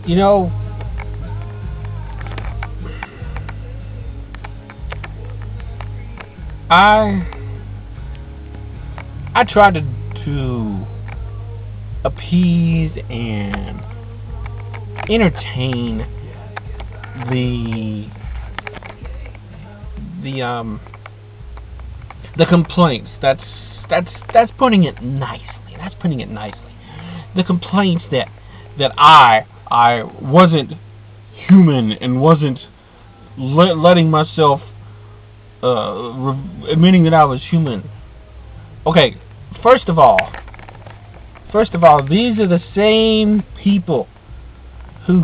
You know, I try to appease and entertain the the complaints. That's putting it nicely. That's putting it nicely. The complaints that I wasn't human and wasn't letting myself admitting that I was human. Okay, first of all, these are the same people who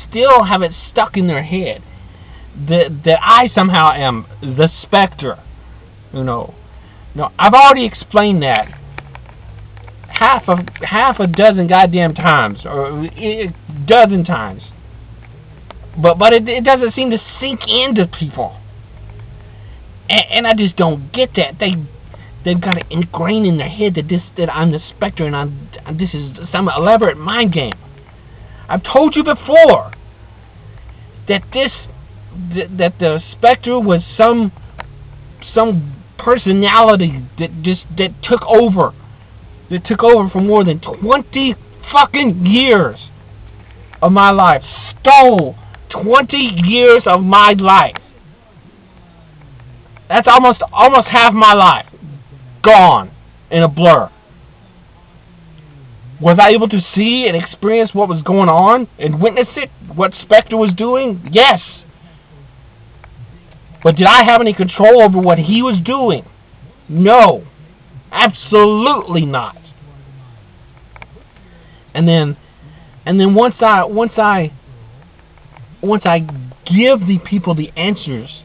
still have it stuck in their head that I somehow am the specter. You know, no, I've already explained that half a dozen goddamn times, or a dozen times. But it doesn't seem to sink into people, and I just don't get that. They've got it ingrained in their head that I'm the specter and this is some elaborate mind game. I've told you before that the specter was some personality that took over for more than 20 fucking years of my life. Stole 20 years of my life. That's almost half my life gone in a blur. Was I able to see and experience what was going on and witness it? What Spectre was doing? Yes. But did I have any control over what he was doing? No. Absolutely not. And then once I give the people the answers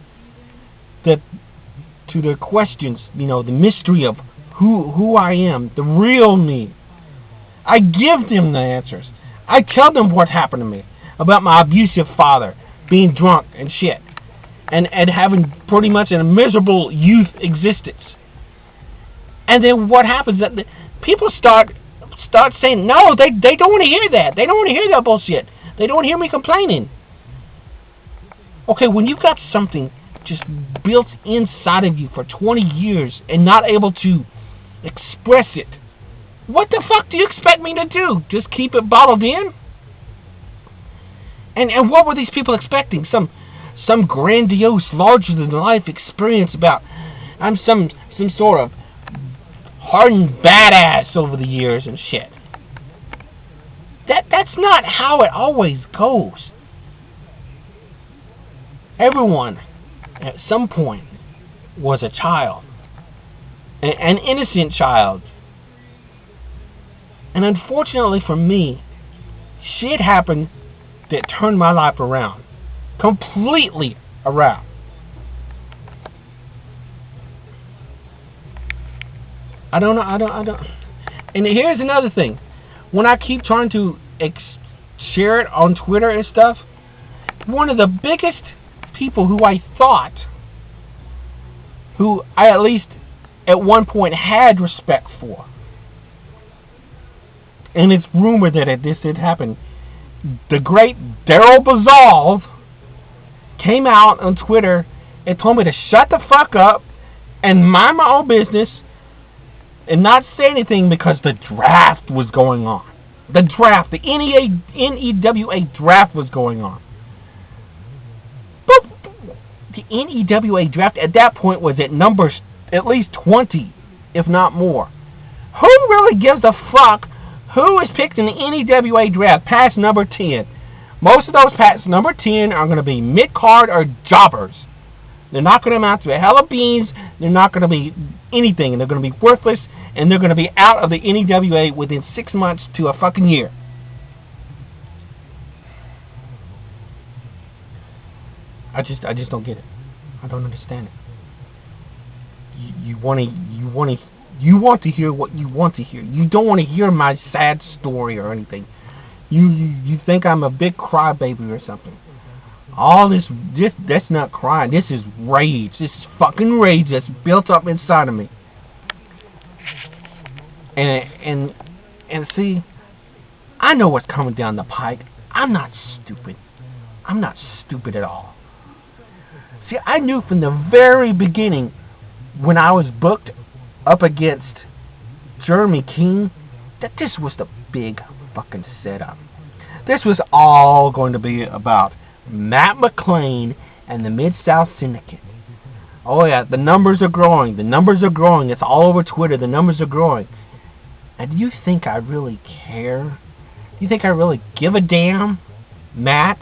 to their questions, you know, the mystery of who I am, the real me, I give them the answers. I tell them what happened to me about my abusive father being drunk and shit, and having pretty much a miserable youth existence. And then what happens? That people start saying, no, they don't want to hear that. They don't want to hear that bullshit. They don't want to hear me complaining. Okay, when you've got something just built inside of you for 20 years and not able to express it, what the fuck do you expect me to do? Just keep it bottled in? And what were these people expecting? Some grandiose, larger than life experience about I'm some sort of hardened badass over the years and shit. That's not how it always goes. Everyone at some point was a child, an innocent child. And unfortunately for me, shit happened that turned my life around. Completely around. I don't. And here's another thing. When I keep trying to share it on Twitter and stuff, one of the biggest people who I at least at one point had respect for, and it's rumored that this had happened, the great Daryl Bazal came out on Twitter and told me to shut the fuck up and mind my own business and not say anything because the draft was going on. The draft, the NEWA draft was going on. But the NEWA draft at that point was at numbers at least 20, if not more. Who really gives a fuck who is picked in the NEWA draft past number 10? Most of those past number 10 are going to be mid-card or jobbers. They're not going to amount to a hell of beans. They're not going to be anything. And they're going to be worthless. And they're going to be out of the NEWA within 6 months to a fucking year. I just don't get it. I don't understand it. You want to hear what you want to hear. You don't want to hear my sad story or anything. You think I'm a big crybaby or something. All that's not crying. This is rage. This is fucking rage that's built up inside of me. And see, I know what's coming down the pike. I'm not stupid. I'm not stupid at all. See, I knew from the very beginning when I was booked up against Jeremy King that this was the big fucking setup. This was all going to be about Matt McClain and the Mid-South Syndicate. Oh yeah, the numbers are growing. The numbers are growing. It's all over Twitter. The numbers are growing. And do you think I really care? Do you think I really give a damn, Matt?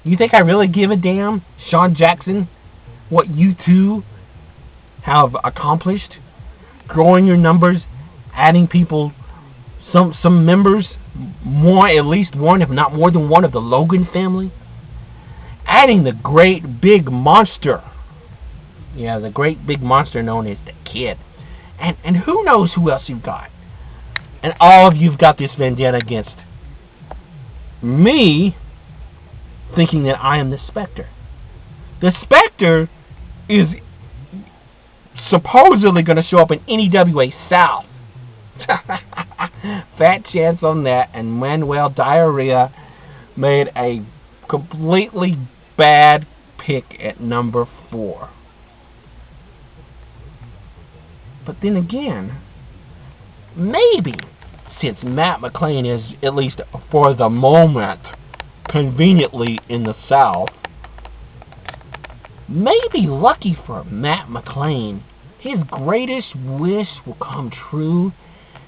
Do you think I really give a damn, Sean Jackson, what you two have accomplished? Growing your numbers, adding people, some members, more, at least one, if not more than one, of the Logan family. Adding the great big monster. Yeah, the great big monster known as the Kid. And who knows who else you've got. And all of you've got this vendetta against me, thinking that I am the Spectre. The Spectre is supposedly going to show up in NEWA South. Fat chance on that. And Manuel Diarrhea made a completely bad pick at number 4. But then again, maybe, since Matt McClain is, at least for the moment, conveniently in the South, maybe lucky for Matt McClain, his greatest wish will come true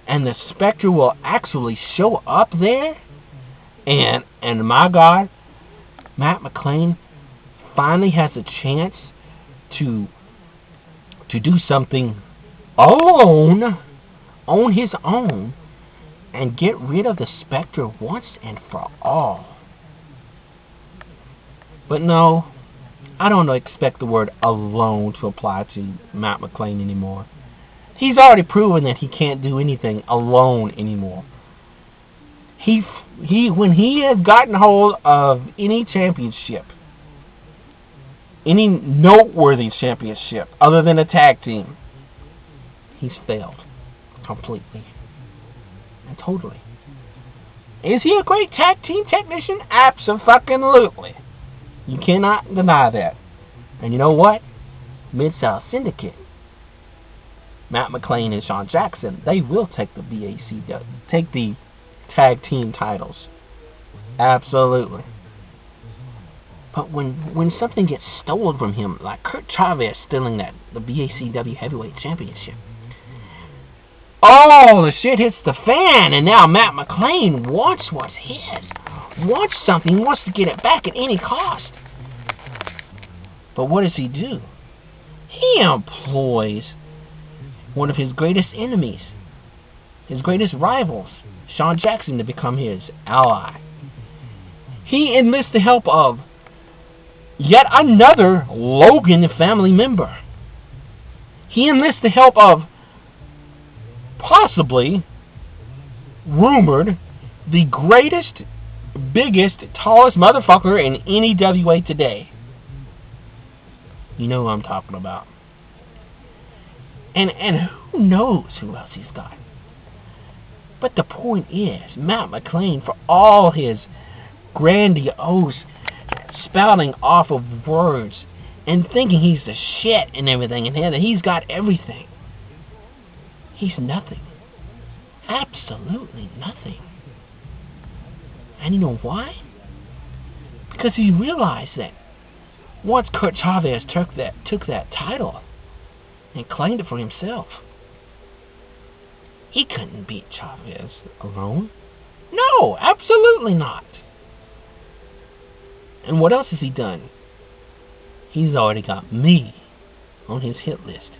and the Spectre will actually show up there. And my God, Matt McClain finally has a chance to do something alone, on his own, and get rid of the Spectre once and for all. But no, I don't expect the word alone to apply to Matt McClain anymore. He's already proven that he can't do anything alone anymore. When he has gotten hold of any championship, any noteworthy championship other than a tag team, he's failed completely and totally. Is he a great tag team technician? Abso-fucking-lutely. You cannot deny that. And you know what? Mid-South Syndicate, Matt McClain and Sean Jackson, they will take the tag team titles. Absolutely. But when something gets stolen from him, like Kurt Chavez stealing the BACW Heavyweight Championship, oh, the shit hits the fan, and now Matt McClain wants what's his. Wants something, wants to get it back at any cost. But what does he do? He employs one of his greatest enemies, his greatest rivals, Sean Jackson, to become his ally. He enlists the help of yet another Logan family member. He enlists the help of, possibly, rumored, the greatest, biggest, tallest motherfucker in NEWA today. You know who I'm talking about. And who knows who else he's got. But the point is, Matt McClain, for all his grandiose spouting off of words and thinking he's the shit and everything, and that he's got everything, he's nothing. Absolutely nothing. And you know why? Because he realized that once Kurt Chavez took that title and claimed it for himself, he couldn't beat Chavez alone. No, absolutely not. And what else has he done? He's already got me on his hit list,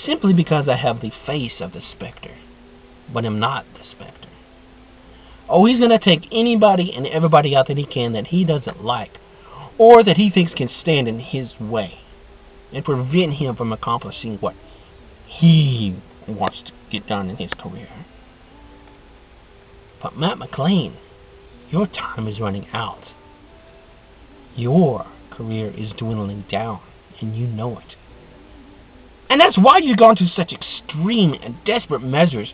simply because I have the face of the Spectre, but am not the Spectre. Oh, he's going to take anybody and everybody out that he can that he doesn't like, or that he thinks can stand in his way and prevent him from accomplishing what he wants to get done in his career. But Matt McClain, your time is running out. Your career is dwindling down, and you know it. And that's why you've gone to such extreme and desperate measures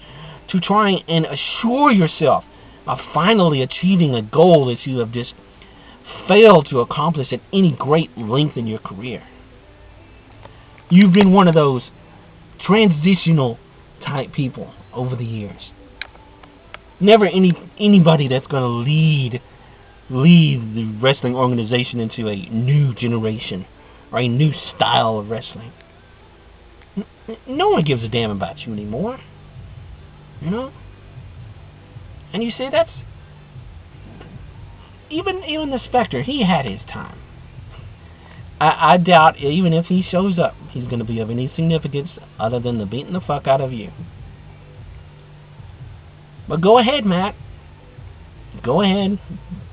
to try and assure yourself of finally achieving a goal that you have just failed to accomplish at any great length in your career. You've been one of those transitional type people over the years. Never anybody that's going to lead the wrestling organization into a new generation or a new style of wrestling. No one gives a damn about you anymore. You know? And you see, that's even the Spectre, he had his time. I doubt even if he shows up, he's going to be of any significance other than the beating the fuck out of you. But go ahead, Matt. Go ahead.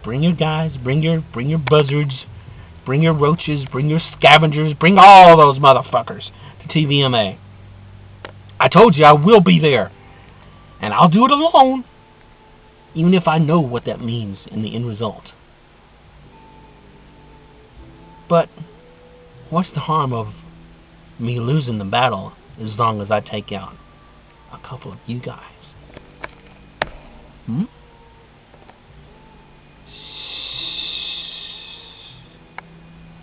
Bring your guys. Bring your buzzards. Bring your roaches. Bring your scavengers. Bring all those motherfuckers to TVMA. I told you I will be there. And I'll do it alone. Even if I know what that means in the end result. But what's the harm of me losing the battle as long as I take out a couple of you guys? Hmm?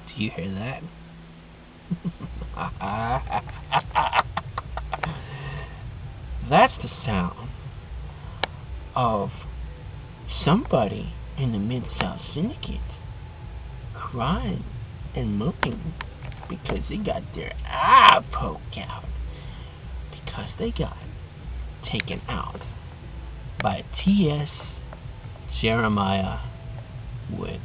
Do you hear that? That's the sound of somebody in the Mid-South Syndicate crying and moaning because they got their eye poked out because they got taken out by T.S. Jeremiah Woods.